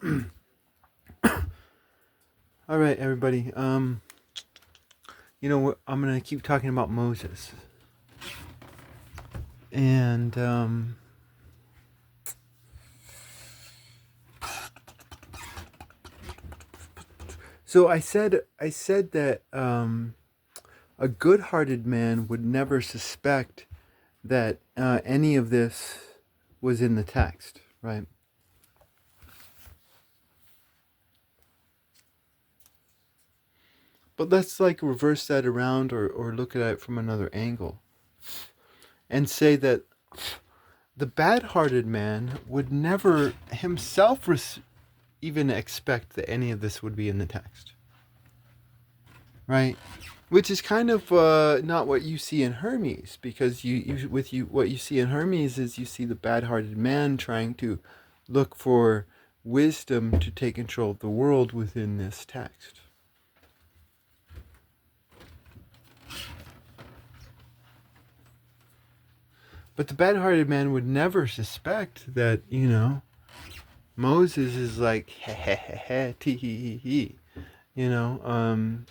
All right, everybody. I'm gonna keep talking about Moses, and so I said that a good-hearted man would never suspect that any of this was in the text, right? But let's like reverse that around, or look at it from another angle and say that the bad-hearted man would never himself even expect that any of this would be in the text, right? Which is kind of not what you see in Hermes, because what you see in Hermes is you see the bad-hearted man trying to look for wisdom to take control of the world within this text. But the bad-hearted man would never suspect that, Moses is like, heh heh heh heh, tee hee hee hee. You know,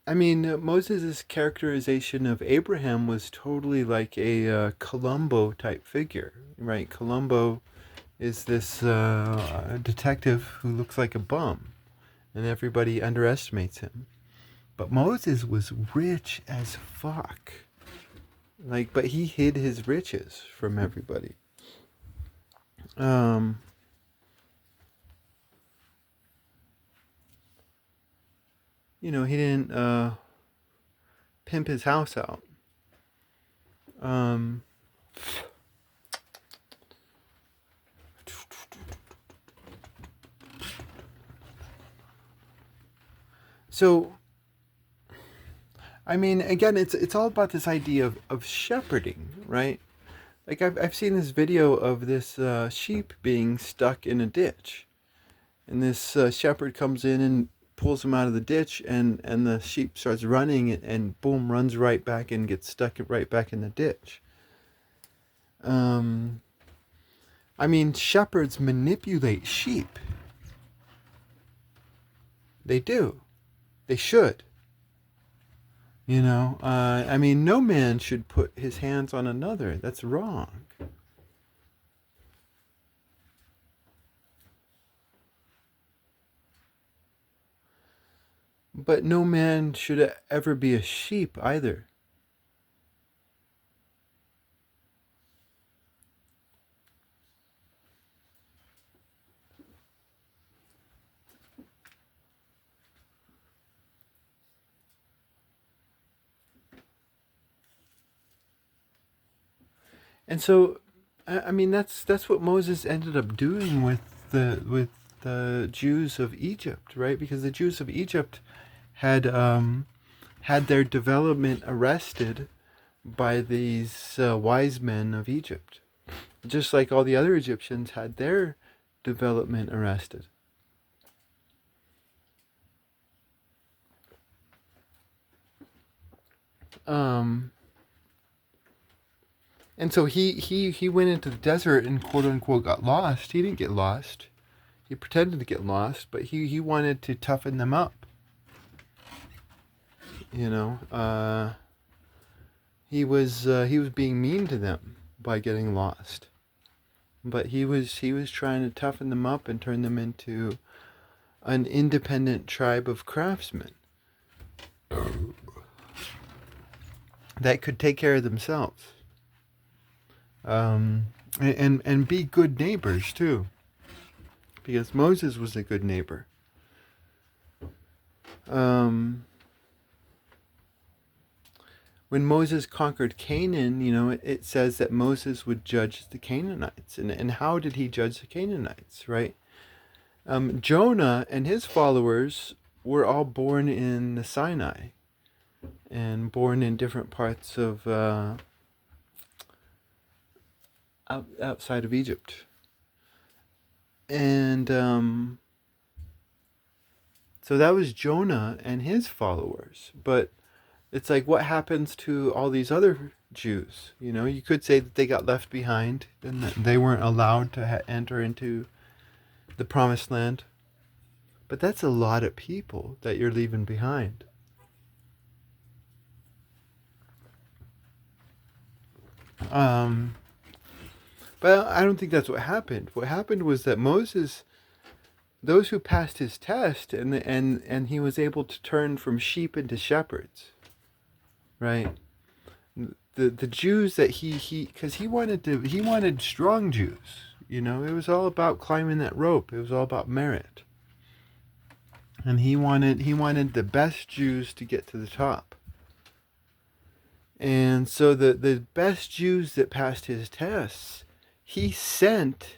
I mean, Moses' characterization of Abraham was totally like a Columbo type figure, right? Columbo is this detective who looks like a bum, and everybody underestimates him. But Moses was rich as fuck. But he hid his riches from everybody. Um, he didn't pimp his house out. Um, so, I mean, again, it's all about this idea of shepherding, right? Like I've seen this video of this sheep being stuck in a ditch, and this shepherd comes in and pulls him out of the ditch, and the sheep starts running, and boom, runs right back and gets stuck right back in the ditch. Um, I mean, shepherds manipulate sheep. They do. They should. I mean, no man should put his hands on another. That's wrong. But no man should ever be a sheep either. And so, I mean, that's what Moses ended up doing with the Jews of Egypt, right? Because the Jews of Egypt had their development arrested by these wise men of Egypt, just like all the other Egyptians had their development arrested. Um, and so he went into the desert and quote unquote got lost. He didn't get lost. He pretended to get lost, but he wanted to toughen them up. You know, he was being mean to them by getting lost, but he was trying to toughen them up and turn them into an independent tribe of craftsmen that could take care of themselves, and be good neighbors too, because Moses was a good neighbor. Um, when Moses conquered Canaan, it says that Moses would judge the Canaanites. And how did he judge the Canaanites, right? Jonah and his followers were all born in the Sinai and born in different parts of outside of Egypt. And so that was Jonah and his followers. But it's like, what happens to all these other Jews. You know, you could say that they got left behind and that they weren't allowed to enter into the promised land. But that's a lot of people that you're leaving behind. Um, but I don't think that's what happened. What happened was that Moses, those who passed his test, and he was able to turn from sheep into shepherds, right? The Jews that he because he wanted strong Jews. You know, it was all about climbing that rope. It was all about merit, and he wanted the best Jews to get to the top. And so the best Jews that passed his tests, he sent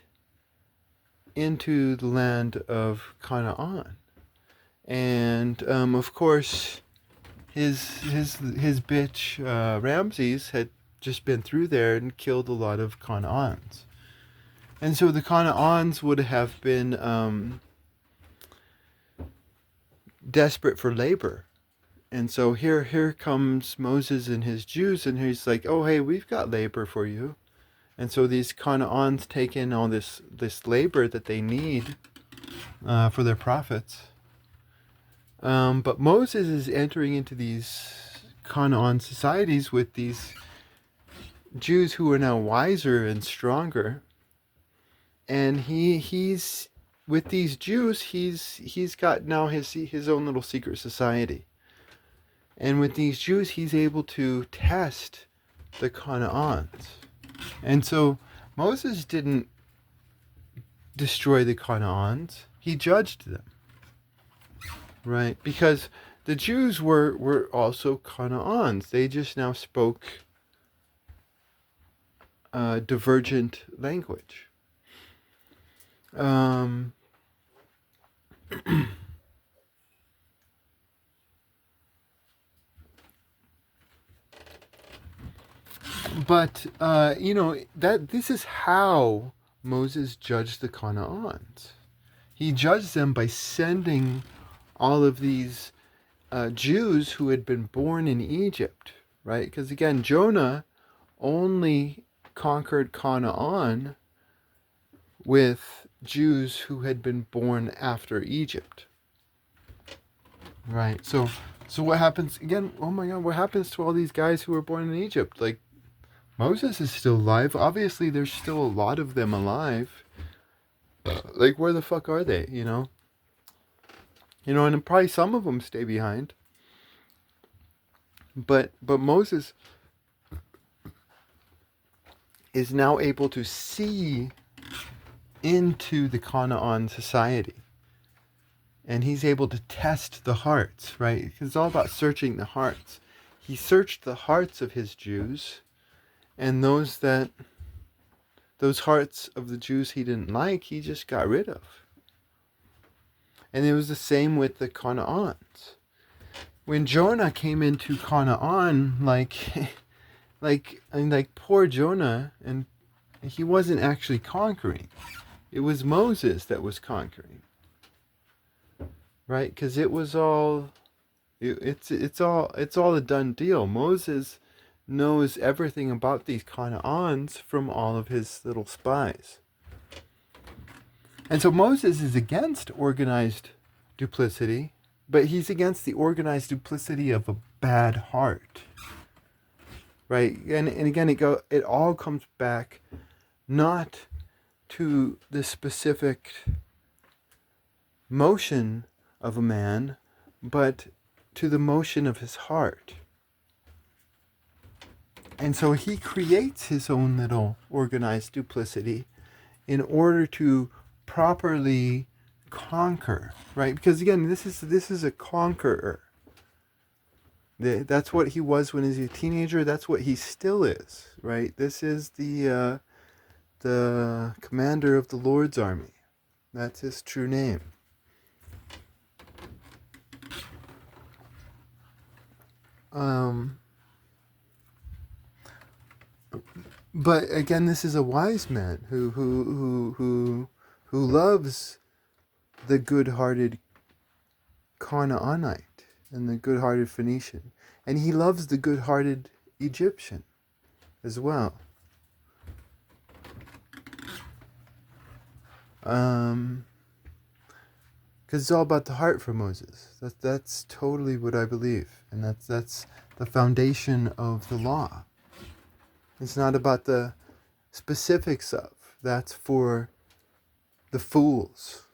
into the land of Canaan. And of course, his bitch Ramses had just been through there and killed a lot of Canaans. And so the Canaans would have been desperate for labor. And so here comes Moses and his Jews, and he's like, oh, hey, we've got labor for you. And so these Canaans take in all this labor that they need for their prophets. But Moses is entering into these Canaan societies with these Jews who are now wiser and stronger. And he's with these Jews, he's got now his own little secret society. And with these Jews, he's able to test the Canaans. And so Moses didn't destroy the Canaans. He judged them. Right? Because the Jews were also Canaans. They just now spoke divergent language. But you know that this is how Moses judged the Canaans. He judged them by sending all of these Jews who had been born in Egypt, right? Because again, Jonah only conquered Canaan with Jews who had been born after Egypt, right? So what happens again? Oh my God, what happens to all these guys who were born in Egypt? Like, Moses is still alive. Obviously, there's still a lot of them alive. Like, where the fuck are they? You know, and probably some of them stay behind. But Moses is now able to see into the Canaan society, and he's able to test the hearts. Right? Because it's all about searching the hearts. He searched the hearts of his Jews. And those hearts of the Jews he didn't like, he just got rid of. And it was the same with the Canaans. When Jonah came into Canaan, like poor Jonah, and he wasn't actually conquering. It was Moses that was conquering. Right? Because it was all, it's all a done deal. Moses knows everything about these Canaans from all of his little spies. And so Moses is against organized duplicity, but he's against the organized duplicity of a bad heart. Right? And again, it all comes back not to the specific motion of a man, but to the motion of his heart. And so he creates his own little organized duplicity in order to properly conquer, right? Because again, this is a conqueror. That's what he was when he was a teenager. That's what he still is, right? This is the commander of the Lord's army. That's his true name. But again, this is a wise man who loves the good-hearted Canaanite and the good-hearted Phoenician, and he loves the good-hearted Egyptian. as well. Because it's all about the heart for Moses. That's totally what I believe, and that's the foundation of the law. It's not about the specifics of. That's for the fools.